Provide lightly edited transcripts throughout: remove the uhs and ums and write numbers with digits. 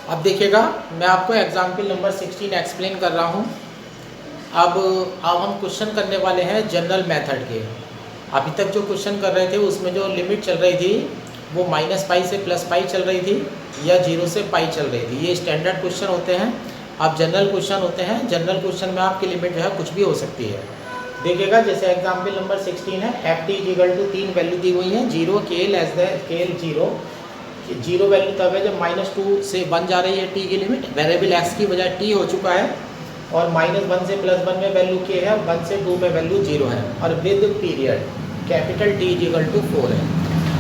अब देखिएगा, मैं आपको एग्जाम्पल नंबर 16 एक्सप्लेन कर रहा हूँ। अब हम क्वेश्चन करने वाले हैं जनरल मेथड के। अभी तक जो क्वेश्चन कर रहे थे उसमें जो लिमिट चल रही थी वो -पाई से +पाई चल रही थी या 0 से पाई चल रही थी। ये स्टैंडर्ड क्वेश्चन होते हैं। अब जनरल क्वेश्चन होते हैं। जनरल क्वेश्चन में आपकी लिमिट जो है कुछ भी हो सकती है। देखिएगा, जैसे एग्जाम्पल नंबर 16 है, ft = 3 वैल्यू दी हुई है। 0 k > 0 वैल्यू तब है जब -2 से 1 जा रही है t की लिमिट। वेरिएबल x की बजाय t हो चुका है और -1 से +1 में वैल्यू k है, 1 से 2 में वैल्यू 0 है और विद पीरियड कैपिटल T = 4 है।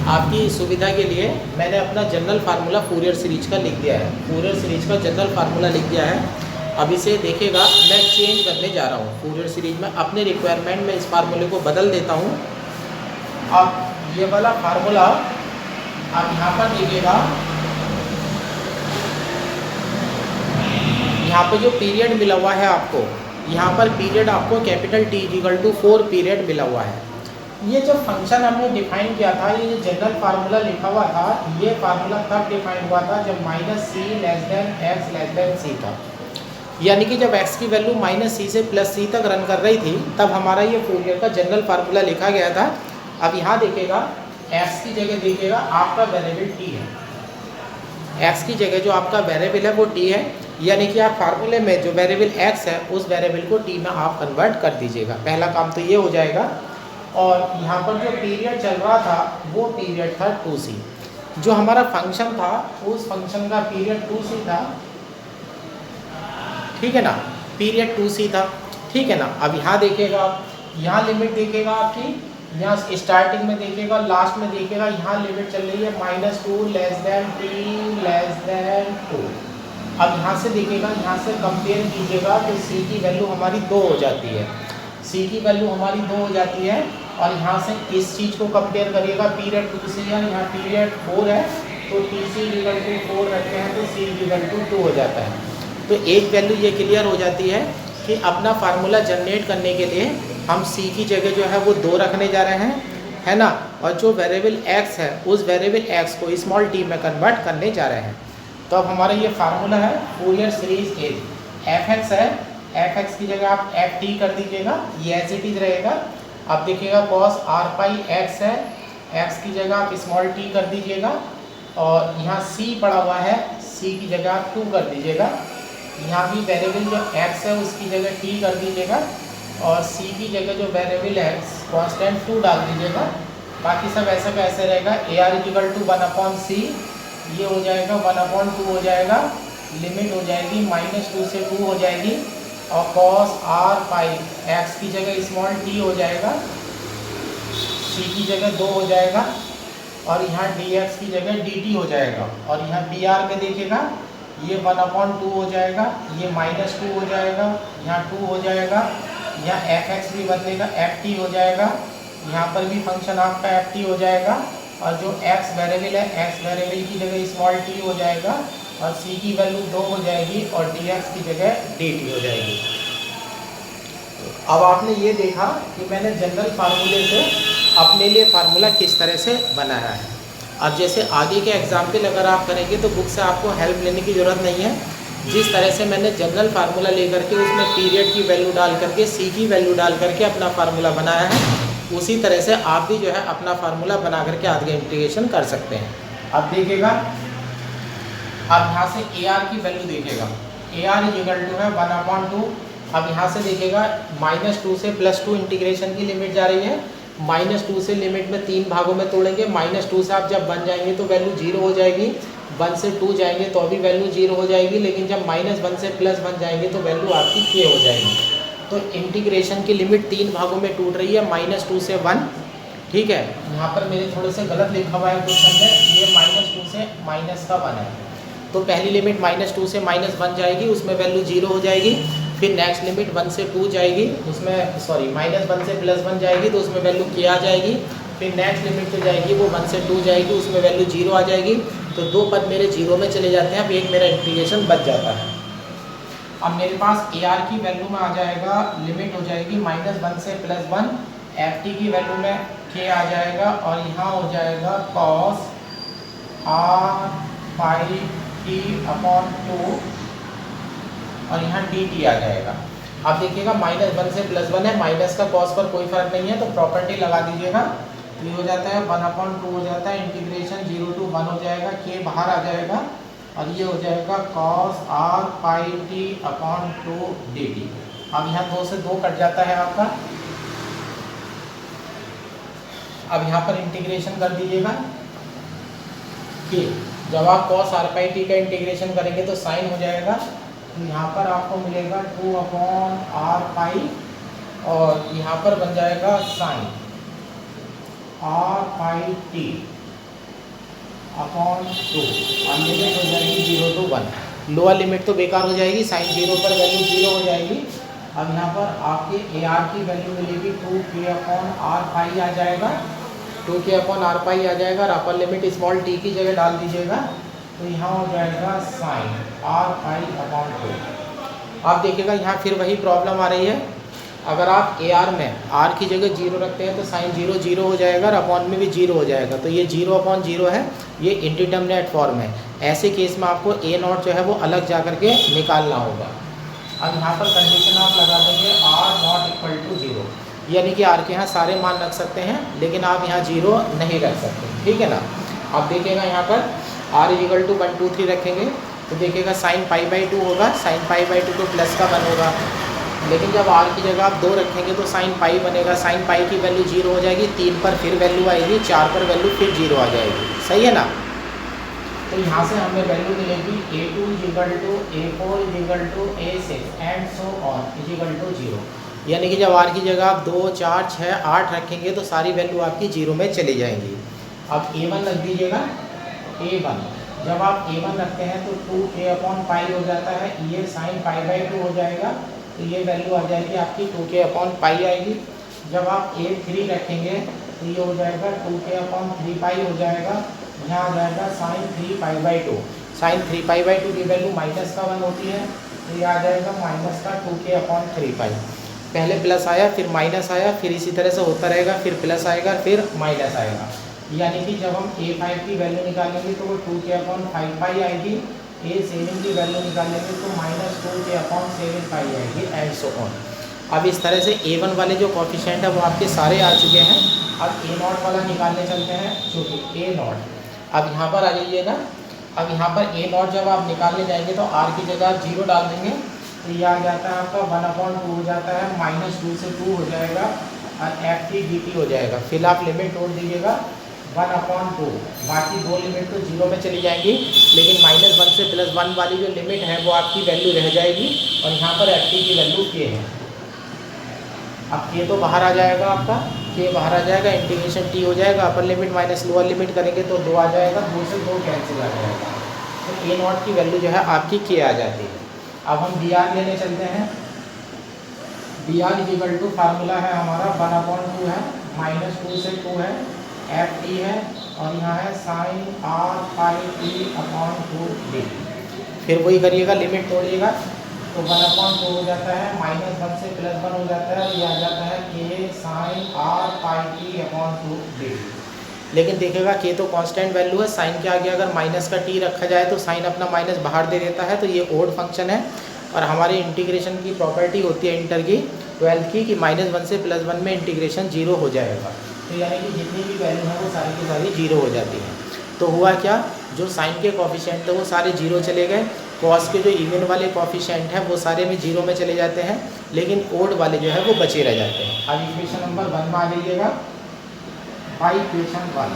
आपकी सुविधा के लिए मैंने अपना जनरल फार्मूला फूरियर सीरीज का लिख दिया है। फूरियर सीरीज का जनरल फार्मूला लिख दिया है। अब इसे देखिएगा, मैं चेंज करने जा रहा हूँ फूरियर सीरीज में। अपने रिक्वायरमेंट में इस फार्मूले को बदल देता हूँ। अब ये वाला फार्मूला आप यहाँ पर देखिएगा, यहाँ पर जो पीरियड मिला हुआ है आपको, यहाँ पर पीरियड आपको कैपिटल T = 4 पीरियड मिला हुआ है। ये जो फंक्शन हमने डिफाइन किया था, ये जो जनरल फार्मूला लिखा हुआ था, ये फार्मूला तब डिफाइन हुआ था जब -c x c था। यानी कि जब x की वैल्यू -c से +c तक रन कर रही थी, तब हमारा ये फूरियर का जनरल फार्मूला लिखा गया था। अब यहाँ देखिएगा, x की जगह देखिएगा आपका वेरिएबल t है। x की जगह जो आपका वेरिएबल है वो t है। यानी कि आप फार्मूले में जो वेरिएबल x है उस वेरिएबल को t में आप कन्वर्ट कर दीजिएगा। पहला काम तो ये हो जाएगा। और यहाँ पर जो पीरियड चल रहा था वो पीरियड था 2c। जो हमारा फंक्शन था उस फंक्शन का पीरियड 2c था, ठीक है ना। पीरियड 2c था, ठीक है ना। अब यहाँ देखिएगा, यहाँ लिमिट देखिएगा आपकी, यहाँ स्टार्टिंग में देखिएगा, लास्ट में देखिएगा, यहाँ लिमिट चल रही है -2 t <2। अब यहाँ से देखिएगा, यहाँ से कंपेयर कीजिएगा तो c की वैल्यू हमारी 2 हो जाती है। c की वैल्यू हमारी 2 हो जाती है। और यहाँ से इस चीज़ को कंपेयर करिएगा, पीरियड 2 से है, यहाँ पीरियड 4 है, तो tc = 4 रखते हैं तो c = 2 हो जाता है। तो एक वैल्यू ये क्लियर हो जाती है कि अपना फार्मूला जनरेट करने के लिए हम c की जगह जो है वो 2 रखने जा रहे हैं, है ना। और जो वेरिएबल x है उस वेरिएबल x को स्मॉल t में कन्वर्ट करने जा रहे हैं। तो अब हमारा ये फार्मूला है फूरियर सीरीज ए। fx है, fx की जगह आप ft कर दीजिएगा, ये एज इट इज रहेगा। अब देखिएगा cos r/x है, x की जगह आप स्मॉल t कर दीजिएगा और यहाँ c पड़ा हुआ है, c की जगह आप 2 कर दीजिएगा। यहाँ भी वेरिएबल जो x है उसकी जगह t कर दीजिएगा और c की जगह जो वेरिएबल है कांस्टेंट 2 डाल दीजिएगा। बाकी सब ऐसा का ऐसे रहेगा। ar = 1/c, ये हो जाएगा 1/2 हो जाएगा। लिमिट हो जाएगी -2 से 2 हो जाएगी और cos r/x की जगह स्मॉल t हो जाएगा, c की जगह 2 हो जाएगा और यहाँ dx की जगह dt हो जाएगा। और यहाँ dr में देखिएगा, ये 1/2 हो जाएगा, ये -2 हो जाएगा, यहाँ 2 हो जाएगा, यहाँ fx भी बदलेगा, ft हो जाएगा, यहाँ पर भी फंक्शन आपका ft हो जाएगा और जो x वेरिएबल है x वेरिएबल की जगह स्मॉल t हो जाएगा और c की वैल्यू 2 हो जाएगी और dx की जगह dt हो जाएगी। अब आपने ये देखा कि मैंने जनरल फार्मूले से अपने लिए फार्मूला किस तरह से बनाया है। अब जैसे आगे के एग्जाम्पल अगर आप करेंगे तो बुक से आपको हेल्प लेने की ज़रूरत नहीं है। जिस तरह से मैंने जनरल फार्मूला लेकर के उसमें पीरियड की वैल्यू डाल करके c की वैल्यू डाल करके अपना फार्मूला बनाया है, उसी तरह से आप भी जो है अपना फार्मूला बना करके आगे इंटीग्रेशन कर सकते हैं। अब देखिएगा, अब यहाँ से ar की वैल्यू देखिएगा, ar = है 1/2। अब यहाँ से देखिएगा -2 से +2 इंटीग्रेशन की लिमिट जा रही है। -2 से लिमिट में 3 भागों में तोड़ेंगे। -2 से आप जब 1 जाएंगे तो वैल्यू 0 हो जाएगी, 1 से 2 जाएंगे तो अभी वैल्यू 0 हो जाएगी, लेकिन जब -1 से +1 जाएंगे तो वैल्यू आपकी k हो जाएगी। तो इंटीग्रेशन की लिमिट 3 भागों में टूट रही है, -2 से 1, ठीक है। यहाँ पर मेरे थोड़े से गलत लिखा हुआ है क्वेश्चन में, ये -2 से -1 है। तो पहली लिमिट -2 से -1 जाएगी, उसमें वैल्यू 0 हो जाएगी। फिर नेक्स्ट लिमिट 1 से 2 जाएगी, उसमें -1 से +1 जाएगी तो उसमें वैल्यू k आ जाएगी। फिर नेक्स्ट लिमिट पे जाएगी वो 1 से 2 जाएगी, उसमें वैल्यू 0 आ जाएगी। तो 2 पद मेरे 0 में चले जाते हैं। अब एक मेरा इंटीग्रेशन बच जाता है। अब मेरे पास ar की वैल्यू में आ जाएगा, लिमिट हो जाएगी -1 से +1, ft की वैल्यू में k आ जाएगा और यहाँ हो जाएगा cos r/t टी अपॉन 2 और यहाँ डी टी आ जाएगा। अब देखिएगा -1 से +1 है, माइनस का कॉस पर कोई फर्क नहीं है तो प्रॉपर्टी लगा दीजिएगा। ये हो जाता है 1/2 हो जाता है, इंटीग्रेशन 0 to 1 हो जाएगा, के बाहर आ जाएगा और ये हो जाएगा cos r pi T upon 2 D T. अब यहाँ 2 से 2 कट जाता है आपका। अब यहाँ पर इंटीग्रेशन कर दीजिएगा कि जब आप cos r पाई टी का इंटीग्रेशन करेंगे तो साइन हो जाएगा, तो यहाँ पर आपको मिलेगा 2/r पाई और यहाँ पर बन जाएगा sign r pi T upon 2 और लिमिट हो जाएगी 0 to 1। लोअर लिमिट तो बेकार हो जाएगी, साइन 0 पर वैल्यू 0 हो जाएगी। अब यहाँ पर आपके AR की वैल्यू मिलेगी 2k अपॉन r पाई आ जाएगा, 2k अपॉन r पाई आ जाएगा और अपर लिमिट स्मॉल t की जगह डाल दीजिएगा, तो यहाँ हो जाएगा साइन r पाई अपॉन 2। आप देखिएगा यहाँ फिर वही प्रॉब्लम आ रही है, अगर आप AR में r की जगह 0 रखते हैं तो साइन 0 0 हो जाएगा और अपॉन में भी 0 हो जाएगा, तो ये 0/0 है, ये इंडिटरमिनेट फॉर्म है। ऐसे केस में आपको a0 जो है वो अलग जा करके निकालना होगा। अब यहाँ पर कंडीशन आप लगा देंगे r ≠ 0, यानी कि r के यहाँ सारे मान रख सकते हैं लेकिन आप यहाँ 0 नहीं रख सकते, ठीक है ना। अब देखिएगा यहाँ पर r = 1 2 3 रखेंगे तो देखिएगा साइन π/2 होगा, साइन π/2 तो प्लस का 1 होगा, लेकिन जब r की जगह आप 2 रखेंगे तो साइन पाई बनेगा, साइन पाई की वैल्यू 0 हो जाएगी, 3 पर फिर वैल्यू आएगी, 4 पर वैल्यू फिर 0 आ जाएगी, सही है ना। तो यहाँ से हमें वैल्यू मिलेगी a2 = a4 = a6 and so on = 0, यानी कि जब r की जगह आप 2 4 6 8 रखेंगे तो सारी वैल्यू आपकी 0 में चली जाएंगी। अब a1 रख दीजिएगा, a1 जब आप a1 रखते हैं तो 2k अपॉन पाई हो जाता है, ये साइन π/2 हो जाएगा, तो ये वैल्यू आ जाएगी आपकी 2k अपॉन पाई आएगी। जब आप a3 रखेंगे तो ये हो जाएगा 2k अपॉन 3 पाई हो जाएगा, यहाँ आ जाएगा साइन 3 π/2, साइन 3 π/2 की वैल्यू माइनस का 1 होती है, तो ये आ जाएगा माइनस का 2k अपॉन 3 पाई। पहले प्लस आया फिर माइनस आया, फिर इसी तरह से होता रहेगा, फिर प्लस आएगा फिर माइनस आएगा, यानी कि जब हम a5 की वैल्यू निकालेंगे तो वो 2k अपॉन 5 पाई आएगी, a7 की वैल्यू निकालेंगे तो -2k अपॉन 7 पाई आएगी एंड सो ऑन। अब इस तरह से a1 वाले जो कॉफिशिएंट है वो आपके सारे आ चुके हैं। अब a0 वाला निकालने चलते हैं, चूँकि a0, अब यहाँ पर आ जाइएगा। अब यहाँ पर a0 जब आप निकालने जाएंगे तो r की जगह आप 0 डाल देंगे, तो ये आ जाता है आपका 1/2 हो जाता है, -2 से 2 हो जाएगा और ft dt हो जाएगा। फिर आप लिमिट तोड़ दीजिएगा 1/2, बाकी दो लिमिट तो 0 में चली जाएंगी, लेकिन -1 से +1 वाली जो लिमिट है वो आपकी वैल्यू रह जाएगी और यहाँ पर ft की वैल्यू k है। अब k तो बाहर आ जाएगा आपका, k बाहर आ जाएगा, इंटीग्रेशन t हो जाएगा, upper limit minus lower limit करेंगे तो 2 आ जाएगा, 2 से 2 कैंसिल आ जाएगा, तो a0 की वैल्यू जो है आपकी k आ जाती है। अब हम br लेने चलते हैं। br = फार्मूला है हमारा 1/2 है, -2 से 2 है, ft है और यहाँ है साइन r पाई t अपॉन 2 डी। फिर वही करिएगा, लिमिट तोड़िएगा तो 1/2 हो जाता है, -1 से +1 हो जाता है, ये आ जाता है k साइन r पाई t अपॉन 2 डी। लेकिन देखिएगा k तो कांस्टेंट वैल्यू है, साइन के आगे अगर माइनस का t रखा जाए तो साइन अपना माइनस बाहर दे देता है, तो ये ओड फंक्शन है। और हमारे इंटीग्रेशन की प्रॉपर्टी होती है इंटर की 12th की कि -1 से +1 में इंटीग्रेशन 0 हो जाएगा, तो यानी कि जितनी भी वैल्यू है वो सारी की सारी 0 हो जाती हैं। तो हुआ क्या, जो साइन के कॉफिशिएंट थे वो सारे 0 चले गए, कॉस के जो इवन वाले कॉफिशिएंट हैं वो सारे में 0 में चले जाते हैं, लेकिन ओड वाले जो है वो बचे रह जाते हैं। अब इक्वेशन नंबर 1 में आ जाइएगा। By equation 1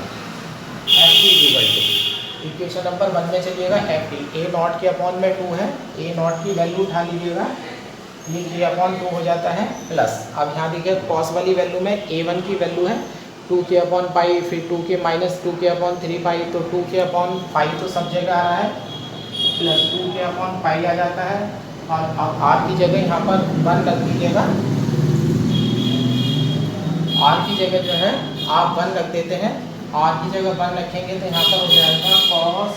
ft equation number 1 में चलिएगा, ft a0 के अपॉन में 2 है, a0 की वैल्यू उठा लीजिएगा, ये k/2 हो जाता है प्लस। अब यहाँ देखिए कॉस वाली वैल्यू में a1 की वैल्यू है 2k अपॉन पाई, फिर 2k माइनस 2k अपॉन 3 पाई, तो 2k अपॉन पाई तो सब जगह आ रहा है, प्लस 2k अपॉन पाई आ जाता है। और अब r की जगह यहाँ पर 1 रख दीजिएगा, r की जगह जो है आप 1 रख देते हैं, r की जगह 1 रखेंगे तो यहाँ पर हो जाएगा कॉस,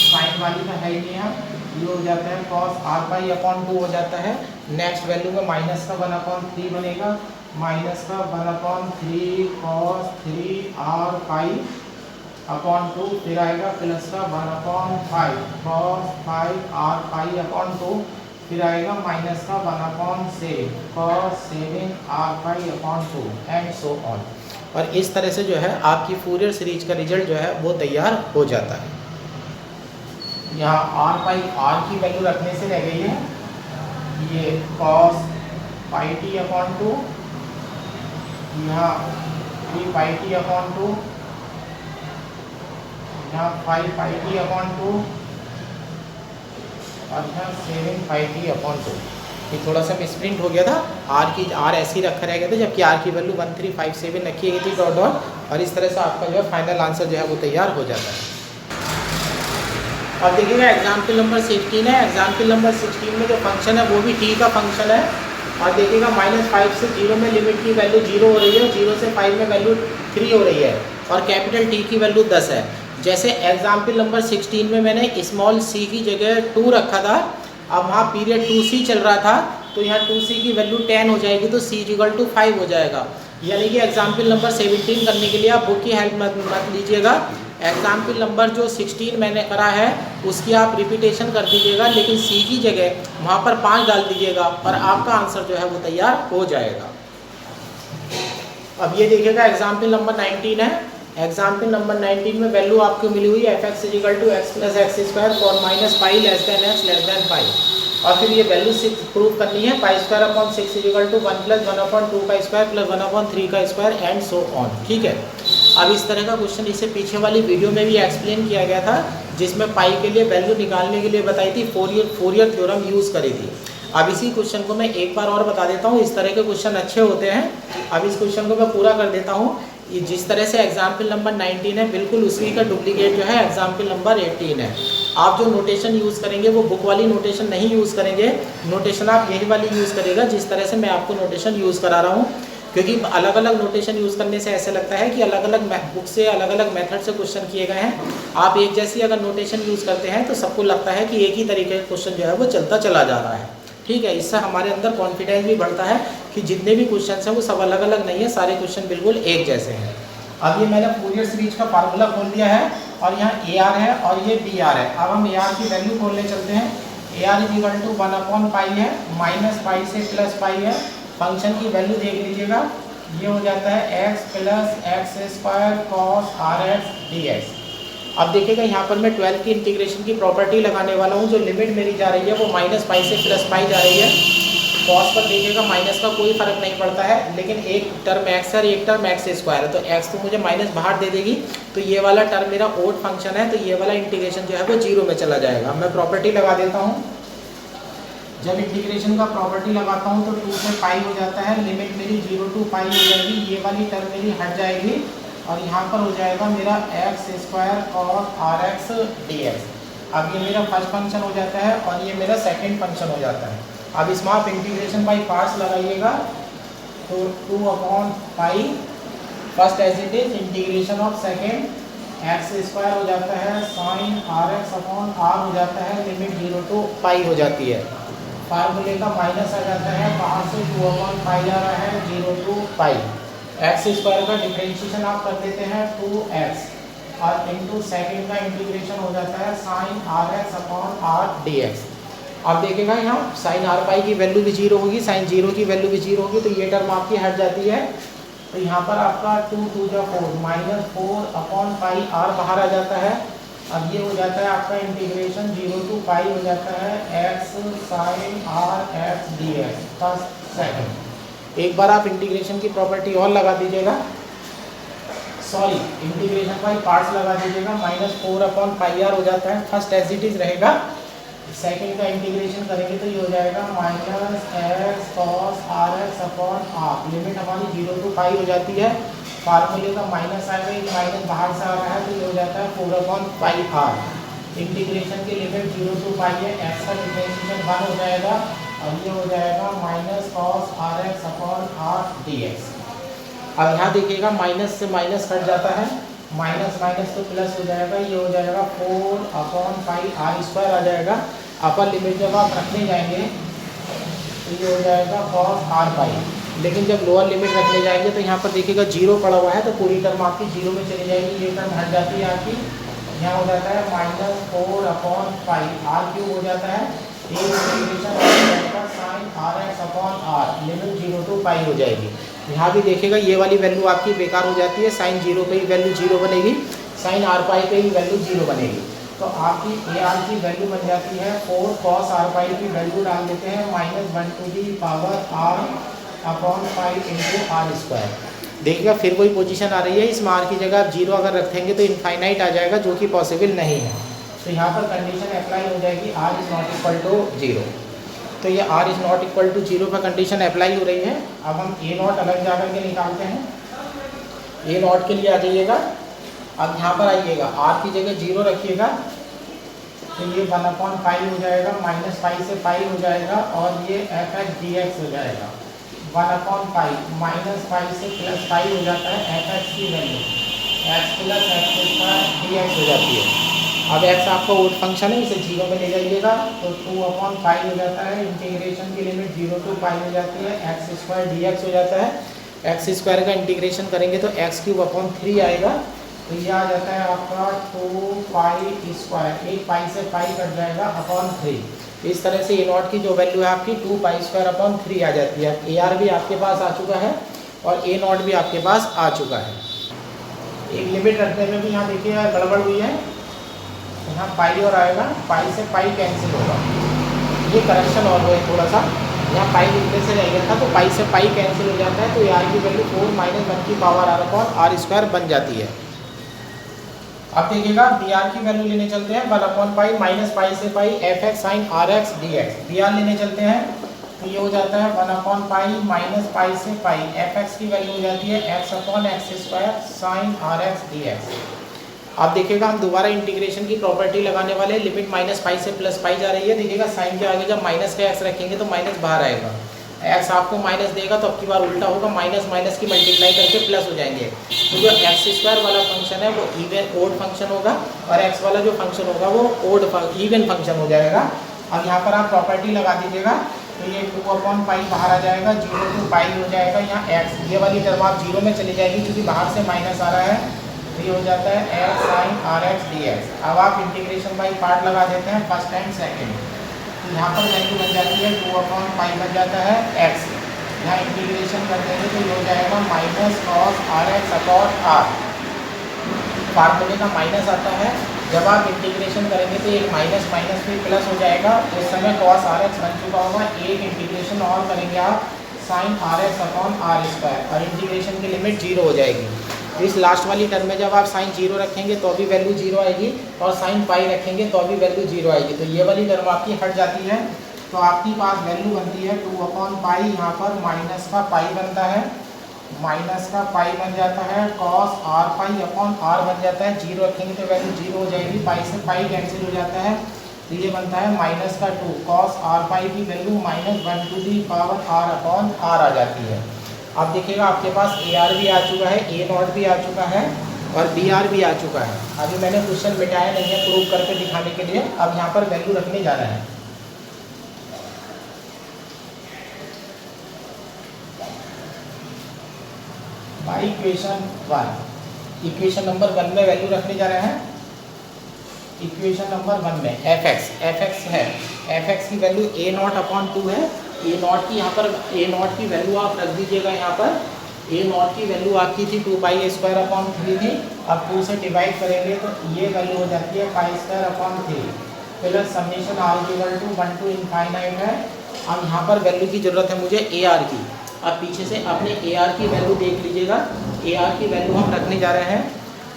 साइन वाली का है ही यहाँ, ये हो जाता है कॉस r पाई अपॉन 2 हो जाता है। नेक्स्ट वैल्यू में माइनस का 1/3 बनेगा, माइनस का 1/3 कॉस 3 r पाई अपॉन 2, फिर आएगा प्लस का 1/5 cos 5 r पाई अपॉन 2, फिर आएगा माइनस का 1/7 cos 7 r pi upon 2 and so on. और इस तरह से जो है आपकी फूरियर सीरीज का रिजल्ट जो है वो तैयार हो जाता है। यहाँ r पाई r की वैल्यू रखने से रह गई है ये cos पाई t अपॉन 2, यहाँ 3 पाई t अपॉन 2, यहाँ 5 पाई t अपॉन 2 और यहाँ 7 पाई t अपॉन 2। ये थोड़ा सा मिसप्रिंट हो गया था, r ऐसे ही रखा रह गया था, जबकि r की वैल्यू 1357 रखी गई थी डॉट डॉट, और इस तरह से आपका जो है फाइनल आंसर जो है वो तैयार हो जाता है। अब देखिएगा एग्जाम्पल नंबर 16 है। एग्जाम्पल नंबर 16 में जो फंक्शन है वो भी t का फंक्शन है, और देखिएगा -5 से 0 में लिमिट की वैल्यू 0 हो रही है, 0 से 5 में वैल्यू 3 हो रही है, और कैपिटल T की वैल्यू 10 है। जैसे एग्जाम्पल नंबर 16 में मैंने स्मॉल c की जगह 2 रखा था, अब वहाँ पीरियड 2c चल रहा था, तो यहाँ 2c की वैल्यू 10 हो जाएगी, तो c = 5 हो जाएगा। यानी कि एग्जाम्पल नंबर 17 करने के लिए आप बुक की हेल्प मत लीजिएगा, एग्जाम्पल नंबर जो 16 मैंने करा है उसकी आप रिपीटेशन कर दीजिएगा, लेकिन c की जगह वहाँ पर 5 डाल दीजिएगा और आपका आंसर जो है वो तैयार हो जाएगा। अब ये देखिएगा एग्जाम्पल नंबर 19 है। एग्जाम्पल नंबर 19 में वैल्यू आपको मिली हुई है fx = x + x² for -π less than x less than π, और फिर ये वैल्यू 6 प्रूव करनी है, π² / 6 = 1 + 1/2² + 1/3² एंड सो ऑन। ठीक है, अब इस तरह का क्वेश्चन इससे पीछे वाली वीडियो में भी एक्सप्लेन किया गया था, जिसमें पाई के लिए वैल्यू निकालने के लिए बताई थी, फोरियर थ्योरम यूज़ करी थी। अब इसी क्वेश्चन को मैं एक बार और बता देता हूँ, इस तरह के क्वेश्चन अच्छे होते हैं। अब इस क्वेश्चन को मैं पूरा कर देता हूँ। ये जिस तरह से एग्जाम्पल नंबर 19 है, बिल्कुल उसी का डुप्लीकेट जो है एग्जाम्पल नंबर 18 है। आप जो नोटेशन यूज़ करेंगे वो बुक वाली नोटेशन नहीं यूज़ करेंगे, नोटेशन आप यही वाली यूज़ करेगा जिस तरह से मैं आपको नोटेशन यूज़ करा रहा हूँ, क्योंकि अलग अलग नोटेशन यूज़ करने से ऐसे लगता है कि अलग अलग बुक से अलग अलग मेथड से क्वेश्चन किए गए हैं। आप एक जैसी अगर नोटेशन यूज़ करते हैं तो सबको लगता है कि एक ही तरीके का क्वेश्चन जो है वो चलता चला जा रहा है। ठीक है, इससे हमारे अंदर कॉन्फिडेंस भी बढ़ता है कि जितने भी क्वेश्चन हैं वो सब अलग अलग नहीं है, सारे क्वेश्चन बिल्कुल एक जैसे हैं। अब ये मैंने फूरियर सीरीज का फार्मूला खोल दिया है, और यहाँ AR है और ये BR है। अब हम AR की वैल्यू खोलने चलते हैं। AR = 1/π है, -π से +π है। फंक्शन की वैल्यू देख लीजिएगा, ये हो जाता है x + x² cos rx dx। अब देखिएगा यहाँ पर मैं 12 की इंटीग्रेशन की प्रॉपर्टी लगाने वाला हूँ। जो लिमिट मेरी जा रही है वो -π से +π जा रही है। कॉस पर देखिएगा माइनस का कोई फर्क नहीं पड़ता है, लेकिन एक टर्म x है और एक टर्म x² है, तो x तो मुझे माइनस बाहर दे देगी, तो ये वाला टर्म मेरा ओड फंक्शन है, तो ये वाला इंटीग्रेशन जो है वो 0 में चला जाएगा। मैं प्रॉपर्टी लगा देता हूँ। जब इंटीग्रेशन का प्रॉपर्टी लगाता हूँ तो 2 से π हो जाता है, लिमिट मेरी 0 to π हो जाएगी, ये वाली टर्म मेरी हट जाएगी, और यहाँ पर हो जाएगा मेरा x² cos rx dx। अब ये मेरा फर्स्ट फंक्शन हो जाता है और ये मेरा सेकंड फंक्शन हो जाता है। अब इसमें आप इंटीग्रेशन बाई पार्ट्स लगाइएगा, तो 2/π first as it is, integration of second x² हो जाता है, sin rx/r हो जाता है, लिमिट 0 to π हो जाती है। फार्मूले का माइनस आ जाता है, बाहर से 2/π जा रहा है, 0 to π। x² का डिफरेंशिएशन आप कर देते हैं 2x, और इनटू सेकंड का इंटीग्रेशन हो जाता है sin rx/r dx। अब देखिएगा यहाँ sin r पाई की वैल्यू भी 0 होगी, sin 0 की वैल्यू भी 0 होगी, तो ये टर्म आपकी हट जाती है। तो यहाँ पर आपका 2 × 2 = 4 -4/π r बाहर आ जाता है। अब ये हो जाता है आपका इंटीग्रेशन 0 to π हो जाता है x sin rx dx first second. एक बार आप इंटीग्रेशन की प्रॉपर्टी और लगा दीजिएगा, सॉरी इंटीग्रेशन बाई पार्ट्स लगा दीजिएगा, -4/πr हो जाता है, फर्स्ट एज इट इज रहेगा। सेकंड का इंटीग्रेशन करेंगे तो ये हो जाएगा -x cos rx/r, लिमिट हमारी 0 to π हो जाती है। फार्मूले का माइनस आएगा, ये माइनस बाहर से आ रहा है, तो ये हो जाता है 4/πr। इंटीग्रेशन की लिमिट 0 to π है, x का डिफरेंशिएशन 1 हो जाएगा, और ये हो जाएगा -cos rx/r dx। अब यहाँ देखिएगा माइनस से माइनस कट जाता है, माइनस माइनस तो प्लस हो जाएगा, ये हो जाएगा 4/πr² आ जाएगा। अपर लिमिट जब आप रखने जाएंगे तो ये हो जाएगा cos r पाई, लेकिन जब लोअर लिमिट रखने जाएंगे तो यहाँ पर देखिएगा जीरो पड़ा हुआ है, तो पूरी टर्म आपकी जीरो में चली जाएगी, ये टर्म हट जाती है आपकी। यहाँ हो जाता है -4/5 आर क्यूब हो जाता है, sine are x upon r, limit 0 to pi हो जाएगी। यहाँ भी देखिएगा ये वाली वैल्यू आपकी बेकार हो जाती है, साइन जीरो पे ही वैल्यू जीरो बनेगी, साइन आर पाई पे ही वैल्यू जीरो बनेगी। तो आपकी ए आर की वैल्यू बन जाती है 4 cos आर पाई की वैल्यू डाल देते हैं -1 to the power r upon 5 into r square. देखिएगा फिर कोई पोजीशन आ रही है, इसमें आर की जगह आप जीरो अगर रखेंगे तो इनफाइनाइट आ जाएगा, जो कि पॉसिबल नहीं है। तो यहाँ पर कंडीशन अप्लाई हो जाएगी r is not equal to zero. तो ये r is not equal to zero पर कंडीशन अप्लाई हो रही है। अब हम ए नॉट अलग जा करके निकालते हैं। ए नॉट के लिए आ जाइएगा, अब यहाँ पर आइएगा, आर की जगह जीरो रखिएगा, तो ये 1/5 हो जाएगा, -पाई से पाई हो जाएगा, और ये एफ एक्स डी एक्स हो जाएगा। 1/5 -पाई से +पाई हो जाता है, एफ एक्स की value x plus x square D x हो जाती है। अब एक्स आपका ओड फंक्शन है, इसे जीरो में ले जाइएगा, तो 2/5 हो जाता है, इंटीग्रेशन की लिमिट 0 to पाई हो जाती है, एक्स स्क्वायर डी एक्स हो जाता है। एक्स स्क्वायर का इंटीग्रेशन करेंगे तो x³ आएगा, तो ये आ जाता है आपका 2π², एक पाई से पाई कट जाएगा अपॉन 3। इस तरह से ए नॉट की जो वैल्यू है आपकी 2π² अपॉन 3 आ जाती है। ए आर भी आपके पास आ चुका है और ए नॉट भी आपके पास आ चुका है। एक लिमिट रखने में भी यहाँ देखिए गड़बड़ हुई है, यहाँ पाई और आएगा, पाई से पाई कैंसिल होगा, ये करेक्शन और है थोड़ा सा, यहाँ पाई लिखने से रह गया था, तो पाई से पाई कैंसिल हो जाता है, तो ए आर की वैल्यू 4 - 1 की power r upon are square बन जाती है। अब देखिएगा बी आर की वैल्यू लेने चलते हैं, 1/पाई -पाई से pi F X sine are x D X. B R लेने चलते हैं, तो ये हो जाता है 1/पाई -पाई से पाई एफ एक्स की वैल्यू हो जाती है x upon x square sine are x D x. अब देखिएगा हम दोबारा इंटीग्रेशन की प्रॉपर्टी लगाने वाले हैं, लिमिट -पाई से +पाई जा रही है। देखिएगा साइन के आगे जब माइनस का एक्स रखेंगे तो माइनस बाहर आएगा, एक्स आपको माइनस देगा तो अब की बार उल्टा होगा, माइनस की मल्टीप्लाई करके प्लस हो जाएंगे। तो जो एक्स स्क्वायर वाला फंक्शन है वो इवन ओड फंक्शन होगा, और एक्स वाला जो फंक्शन होगा वो इवन फंक्शन हो जाएगा। अब यहाँ पर आप प्रॉपर्टी लगा दीजिएगा, तो ये 2/पाई बाहर आ जाएगा, 0 to पाई हो जाएगा, यहाँ एक्स ये वाली टर्म आप जीरो में चली जाएगी क्योंकि बाहर से माइनस आ रहा है, तो ये हो जाता है x sine are x D x. अब आप इंटीग्रेशन बाई पार्ट लगा देते हैं, फर्स्ट एंड सेकेंड, तो यहाँ पर वैल्यू बन जाती है 2/पाई बन जाता है एक्स, यहाँ इंटीग्रेशन कर देंगे तो ये हो जाएगा -cos r x upon r. फार्मूले का माइनस आता है, जब आप इंटीग्रेशन करेंगे तो एक माइनस फिर प्लस हो जाएगा, उस समय cos आर एक्स बन चुका होगा, एक इंटीग्रेशन और करेंगे आप sine are x upon are square, और इंटीग्रेशन की लिमिट 0 हो जाएगी। इस लास्ट वाली टर्म में जब आप साइन 0 रखेंगे तो भी वैल्यू 0 आएगी, और साइन पाई रखेंगे तो भी वैल्यू 0 आएगी, तो ये वाली टर्म आपकी हट जाती है। तो आपकी पास वैल्यू बनती है 2/पाई, यहाँ पर माइनस का पाई बनता है, माइनस का पाई बन जाता है, cos are pi upon r बन जाता है, 0 रखेंगे तो वैल्यू 0 हो जाएगी, पाई से पाई कैंसिल हो जाता है, तो ये बनता है -2 cos आर पाई की value -1 to the power r upon R आ जाती है। अब देखिएगा आपके पास ए आर भी आ चुका है, ए नॉट भी आ चुका है, और बी आर भी आ चुका है। अभी मैंने क्वेश्चन मिटाया नहीं है प्रूव करके दिखाने के लिए, अब यहाँ पर वैल्यू रखने जाना है। बाई इक्वेशन 1, इक्वेशन नंबर 1 में वैल्यू रखने जा रहे हैं। इक्वेशन नंबर 1 में एफ एक्स है, एफ एक्स की वैल्यू ए नॉट अपॉन 2 है। ए नॉट की यहाँ पर ए नॉट की वैल्यू आप रख दीजिएगा, यहाँ पर ए नॉट की वैल्यू आपकी थी 2π² अपॉन 3 थी, अब 2 से डिवाइड करेंगे तो ये वैल्यू हो जाती है π² upon 3 plus summation r equal to 1 to infinite है। अब यहाँ पर वैल्यू की ज़रूरत है मुझे ए आर की, अब पीछे से अपने ए आर की वैल्यू देख लीजिएगा, ए आर की वैल्यू हम रखने जा रहे हैं।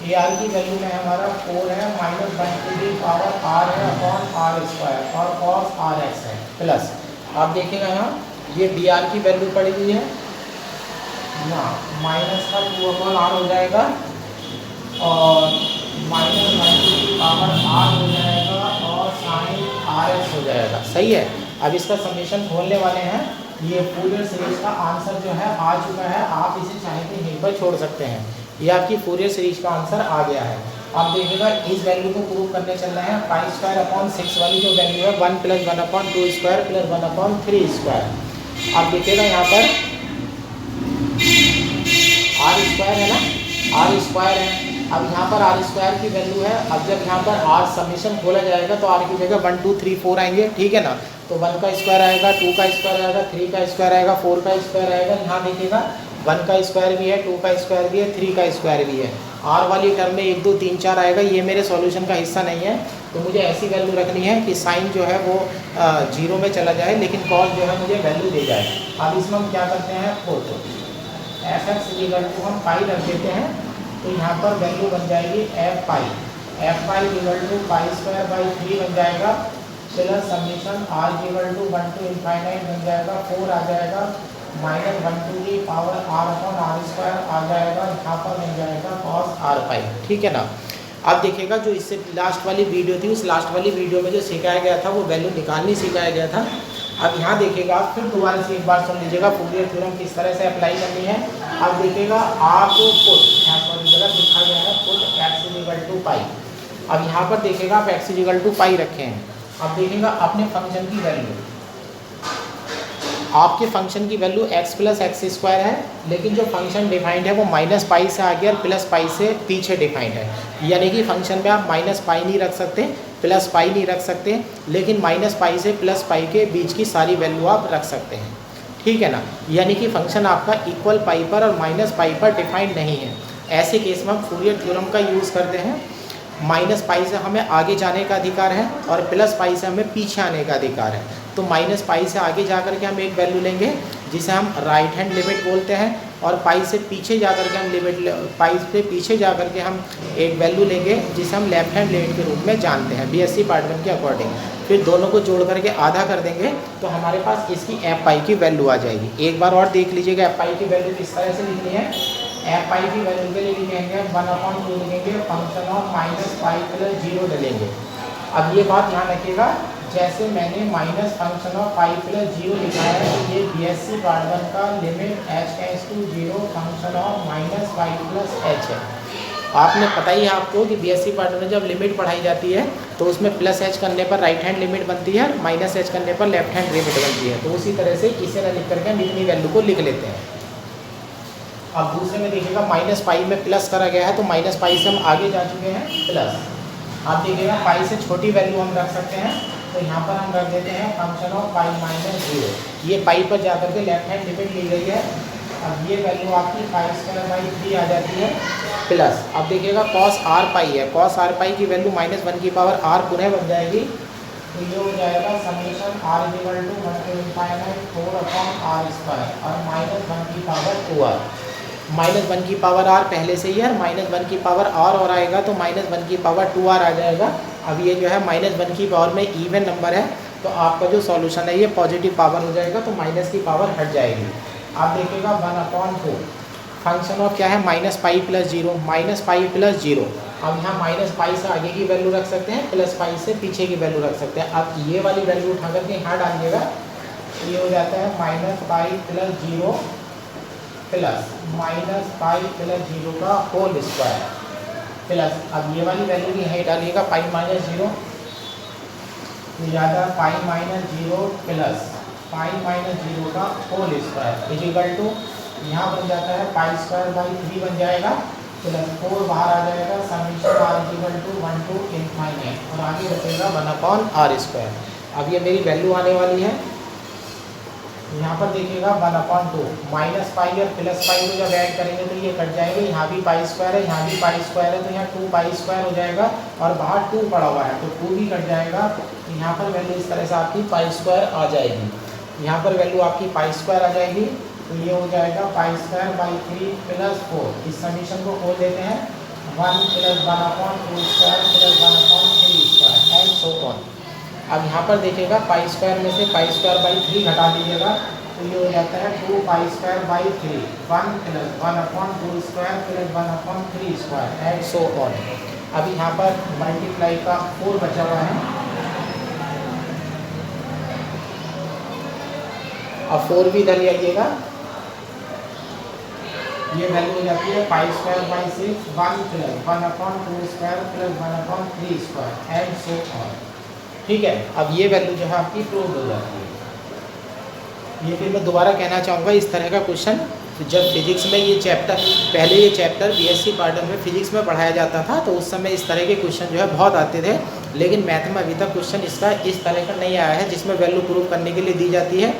ए आर की वैल्यू में हमारा 4 है, -1 to the power r है अपॉन आर स्क्वायर, और cos आर एक्स है, प्लस आप देखिएगा यहाँ ये बी आर की वैल्यू पड़ी हुई है, यहाँ माइनस का 2/r हो जाएगा, और -1 to the power r हो जाएगा, और साइन आर एक्स हो जाएगा। सही है। अब इसका समेशन खोलने वाले हैं, ये फूरियर सीरीज का आंसर जो है आ चुका है, आप इसे चाहे तो यहीं पर छोड़ सकते हैं, ये आपकी फूरियर सीरीज का आंसर आ गया है। आप देखिएगा इस वैल्यू को प्रूव करने चल रहे हैं, π² अपॉन 6 वाली जो वैल्यू है 1 + 1/2² + 1/3²। आप देखिएगा यहाँ पर स्क्वायर है ना, आर स्क्वायर है। अब यहाँ पर आर स्क्वायर की वैल्यू है। अब जब यहाँ पर आर समीशन खोला जाएगा तो आर की जगह 1 2 3 4 आएंगे, ठीक है ना। तो 1 का स्क्वायर आएगा, 2 का स्क्वायर आएगा, 3 का स्क्वायर आएगा, 4 का स्क्वायर आएगा। यहाँ देखिएगा 1 का स्क्वायर भी है, 2 का स्क्वायर भी है, 3 का स्क्वायर भी है। आर वाली टर्म में 1 2 3 4 आएगा। ये मेरे सॉल्यूशन का हिस्सा नहीं है, तो मुझे ऐसी वैल्यू रखनी है कि साइन जो है वो 0 में चला जाए, लेकिन कॉस जो है मुझे वैल्यू दे जाए। अब इसमें हम क्या करते हैं, फोटो एफ एक्स इक्वल टू हम पाई रख देते हैं। तो यहाँ पर वैल्यू बन जाएगी F pi equal to pi square by 3 बन जाएगा, plus summation are equal to 1 to infinite बन जाएगा, 4 आ जाएगा, माइनस 1 टू की power R upon are square आ जाएगा। यहाँ पर बन जाएगा कॉस आर पाई, ठीक है ना। अब देखिएगा जो इससे लास्ट वाली वीडियो थी, उस लास्ट वाली वीडियो में जो सिखाया गया था वो वैल्यू निकालनी सिखाया गया था। अब यहाँ देखिएगा आप फिर दोबारा से एक बार सुन लीजिएगा फूरियर थ्योरम किस तरह से अप्लाई करनी है। अब देखिएगा आपको पुट, यहाँ पर गलत लिखा गया है, पुट एक्स इक्वल टू पाई। अब यहाँ पर देखिएगा आप एक्स इक्वल टू पाई रखे हैं। अब देखिएगा अपने फंक्शन की वैल्यू, आपके फंक्शन की value x plus x square है, लेकिन जो फंक्शन डिफाइंड है वो माइनस पाई से आगे और प्लस पाई से पीछे डिफाइंड है। यानी कि फंक्शन में आप माइनस पाई नहीं रख सकते, प्लस पाई नहीं रख सकते, लेकिन माइनस पाई से प्लस पाई के बीच की सारी वैल्यू आप रख सकते हैं, ठीक है ना। यानी कि फंक्शन आपका इक्वल पाई पर और माइनस पाई पर डिफाइंड नहीं है। ऐसे केस में हम फूरियर थ्योरम का यूज़ करते हैं। माइनस पाई से हमें आगे जाने का अधिकार है और प्लस पाई से हमें पीछे आने का अधिकार है। तो माइनस पाई से आगे जा कर के हम एक वैल्यू लेंगे जिसे हम राइट हैंड लिमिट बोलते हैं, और पाई से पीछे जा कर के हम पाई से पीछे जा कर के हम एक वैल्यू लेंगे जिसे हम लेफ्ट हैंड लिमिट के रूप में जानते हैं बीएससी पार्ट के अकॉर्डिंग। फिर दोनों को जोड़ करके आधा कर देंगे तो हमारे पास इसकी एफ पाई की वैल्यू आ जाएगी। एक बार और देख लीजिएगा एफ पाई की वैल्यू किस तरह से लिखनी है। एफ पाई की वैल्यू के लिए लिखेंगे 1/2 लिखेंगे, function of minus pi plus 0 डलेंगे। अब ये बात ध्यान रखिएगा, जैसे मैंने minus function of pi plus 0 लिखा है, तो ये बीएससी पार्ट 1 का limit h tends to 0 function of minus pi plus h है। आपने पता ही है आपको कि बीएससी पार्ट में जब लिमिट पढ़ाई जाती है तो उसमें प्लस h करने पर राइट हैंड लिमिट बनती है, माइनस h करने पर लेफ्ट हैंड लिमिट बनती है। तो उसी तरह से इसे न लिख करके हम इतनी वैल्यू को लिख लेते हैं। अब दूसरे में देखिएगा माइनस पाई में प्लस करा गया है, तो माइनस पाई से हम आगे जा चुके हैं प्लस। अब देखिएगा पाई से छोटी वैल्यू हम रख सकते हैं, तो यहाँ पर हम रख देते हैं फंक्शन ऑफ पाई माइनस 0। ये पाई पर जा करके लेफ्ट हैंड लिमिट ली गई है। अब ये वैल्यू आपकी पाई स्क्वायर बाई 3 आ जाती है प्लस। अब देखिएगा कॉस आर पाई है, कॉस आर पाई की वैल्यू माइनस 1 की पावर आर पुनः बन जाएगी। तो ये हो जाएगा summation are equal to 1 to infinite 4 upon are square और माइनस 1 की पावर 2r। माइनस 1 की पावर आर पहले से ही है, माइनस 1 की पावर आर और आएगा तो माइनस 1 की पावर 2r आ जाएगा। अब ये जो है माइनस 1 की पावर में इवन नंबर है, तो आपका जो सॉल्यूशन है ये पॉजिटिव पावर हो जाएगा, तो माइनस की पावर हट जाएगी। आप देखिएगा 1/4 फंक्शन ऑफ क्या है, minus pi plus 0, minus pi plus 0। अब यहाँ माइनस पाई से आगे की वैल्यू रख सकते हैं, प्लस पाई से पीछे की वैल्यू रख सकते हैं। अब ये वाली वैल्यू उठा करके यहाँ डालिएगा, ये हो जाता है minus pi plus 0 plus minus pi plus 0 का होल स्क्वायर प्लस। अब ये वाली वैल्यू भी है डालिएगा पाई माइनस 0, तो ज़्यादा pi minus 0 plus pi minus 0 का होल स्क्वायर इक्वल टू यहाँ बन जाता है पाई स्क्वायर बाई 3 बन जाएगा प्लस 4 बाहर आ जाएगा, summation are equal to 1 to infinite और आगे बचेगा 1/r स्क्वायर। अब ये मेरी वैल्यू आने वाली है। यहाँ पर देखिएगा 1/2 माइनस पाई और प्लस पाई को जब ऐड करेंगे तो ये कट जाएंगे। यहाँ भी पाई स्क्वायर है, यहाँ भी पाई स्क्वायर है, तो यहाँ 2 पाई स्क्वायर हो जाएगा और बाहर 2 पड़ा हुआ है तो 2 भी कट जाएगा। तो यहाँ पर वैल्यू इस तरह से आपकी पाई स्क्वायर आ जाएगी। यहाँ पर वैल्यू आपकी पाई स्क्वायर आ जाएगी, तो ये हो जाएगा पाई स्क्वायर बाई 3 प्लस 4। इस समीशन को खोल देते हैं 1 plus 1/2 square plus 1/3 square and so on. अब यहाँ पर देखिएगा पाई स्क्वायर में से पाई स्क्वायर बाई 3 घटा दीजिएगा, तो ये हो जाता है 2 पाई square by 3, 1 plus 1/2 square plus 1/3 square and so on. अब यहाँ पर मल्टीप्लाई का 4 बचा हुआ है, अब 4 भी इधर ले आइएगा। ये वैल्यू हो जाती है पाई square by 6, 1 plus 1/2 square plus 1/3 square and so on. ठीक है, अब ये वैल्यू जो है आपकी प्रूव हो जाती है। ये फिर मैं दोबारा कहना चाहूँगा, इस तरह का क्वेश्चन जब फिजिक्स में ये चैप्टर पहले ये चैप्टर बीएससी पार्टनर में फिजिक्स में पढ़ाया जाता था तो उस समय इस तरह के क्वेश्चन जो है बहुत आते थे, लेकिन मैथ में अभी तक क्वेश्चन इसका इस तरह का नहीं आया है जिसमें वैल्यू प्रूव करने के लिए दी जाती है,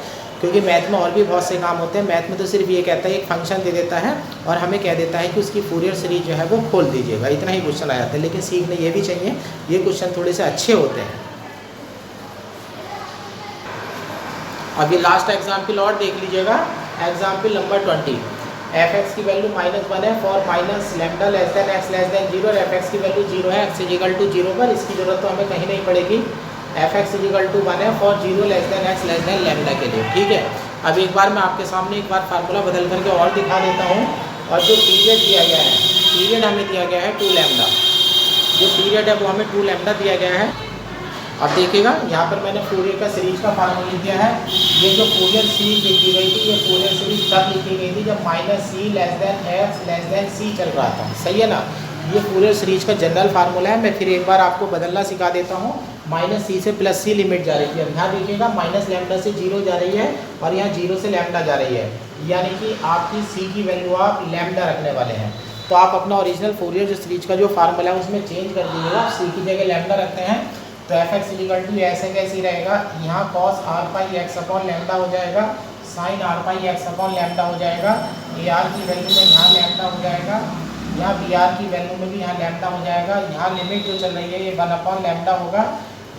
क्योंकि मैथ में और भी बहुत से काम होते हैं। मैथ में तो सिर्फ ये कहता है एक फंक्शन दे देता है और हमें कह देता है कि उसकी फूरियर सीरीज जो है वो खोल दीजिएगा, इतना ही क्वेश्चन आ जाता है। लेकिन सीखने ये भी चाहिए, ये क्वेश्चन थोड़े से अच्छे होते हैं। अभी लास्ट एग्जाम्पल और देख लीजिएगा, एग्जाम्पल नंबर 20। एफ एक्स की वैल्यू -1 है for minus lambda less than x less than 0 और एफ एक्स की वैल्यू 0 है एक्स इजिकल टू 0 पर। इसकी जरूरत तो हमें कहीं नहीं पड़ेगी। एफ एक्स इजिकल टू 1 है for 0 less than x less than lambda के लिए, ठीक है। अब एक बार मैं आपके सामने एक बार फार्मूला बदल करके और दिखा देता हूँ। और जो पीरियड दिया गया है, पीरियड हमें दिया गया है 2 लैम्डा, जो पीरियड है वो हमें 2 लैम्डा दिया गया है। अब देखिएगा यहाँ पर मैंने फूरियर का सीरीज का फार्मूला लिख दिया है। ये जो फूरियर सीरीज लिखी गई थी, ये फूरियर सीरीज तब लिखी गई थी जब -c less than x less than c चल रहा था, सही है ना। ये फूरियर सीरीज का जनरल फार्मूला है। मैं फिर एक बार आपको बदलना सिखा देता हूँ। -c से +c लिमिट जा रही थी, अब यहाँ देखिएगा माइनस लैम्डा से 0 जा रही है और यहाँ 0 से लैम्डा जा रही है, यानी कि आपकी c की वैल्यू आप लैम्डा रखने वाले हैं। तो आप अपना ओरिजिनल फूरियर जो सीरीज का जो फार्मूला है उसमें चेंज कर दीजिएगा, c की जगह लैम्डा रखते हैं। तो एफ एक्स इजिकल टू ऐसे कैसे रहेगा, यहाँ cos r pi x upon lambda हो जाएगा, sine r pi x upon lambda हो जाएगा। ए आर की वैल्यू में यहाँ लैम्डा हो जाएगा, यहाँ बी आर की वैल्यू में भी यहाँ लैम्डा हो जाएगा। यहाँ लिमिट जो चल रही है ये 1 अपॉन लैम्डा होगा,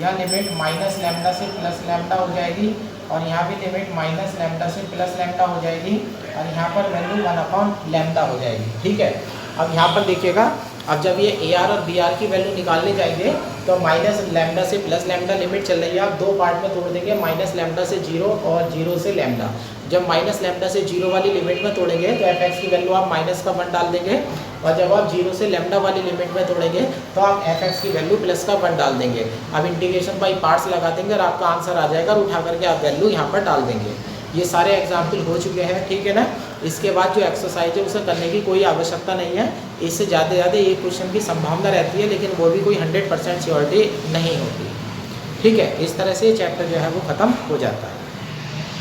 यहाँ लिमिट माइनस लैम्डा से प्लस लैम्डा हो जाएगी और यहाँ भी लिमिट माइनस लैम्डा से प्लस लैम्डा हो जाएगी और यहाँ पर वैल्यू 1 अपॉन लैम्डा हो जाएगी, ठीक है। अब यहाँ पर देखिएगा, अब जब ये ए आर और बी आर की वैल्यू निकालने जाएंगे तो माइनस लैम्डा से प्लस लैम्डा लिमिट चल रही है, आप 2 पार्ट में तोड़ देंगे, माइनस लैम्डा से 0 और 0 से लैम्डा। जब माइनस लैम्डा से 0 वाली लिमिट में तोड़ेंगे तो एफ एक्स की वैल्यू आप माइनस का 1 डाल देंगे और जब आप 0 से लैम्डा वाली लिमिट में तोड़ेंगे तो आप एफ एक्स की वैल्यू प्लस का 1 डाल देंगे। अब इंटीग्रेशन बाई पार्ट्स लगा देंगे और आपका आंसर आ जाएगा और उठा करके आप वैल्यू यहाँ पर डाल देंगे। ये सारे एग्जाम्पल हो चुके हैं, ठीक है ना। इसके बाद जो एक्सरसाइज है उसे करने की कोई आवश्यकता नहीं है। इससे ज़्यादा ये क्वेश्चन की संभावना रहती है, लेकिन वो भी कोई 100% श्योरिटी नहीं होती, ठीक है। इस तरह से चैप्टर जो है वो ख़त्म हो जाता है।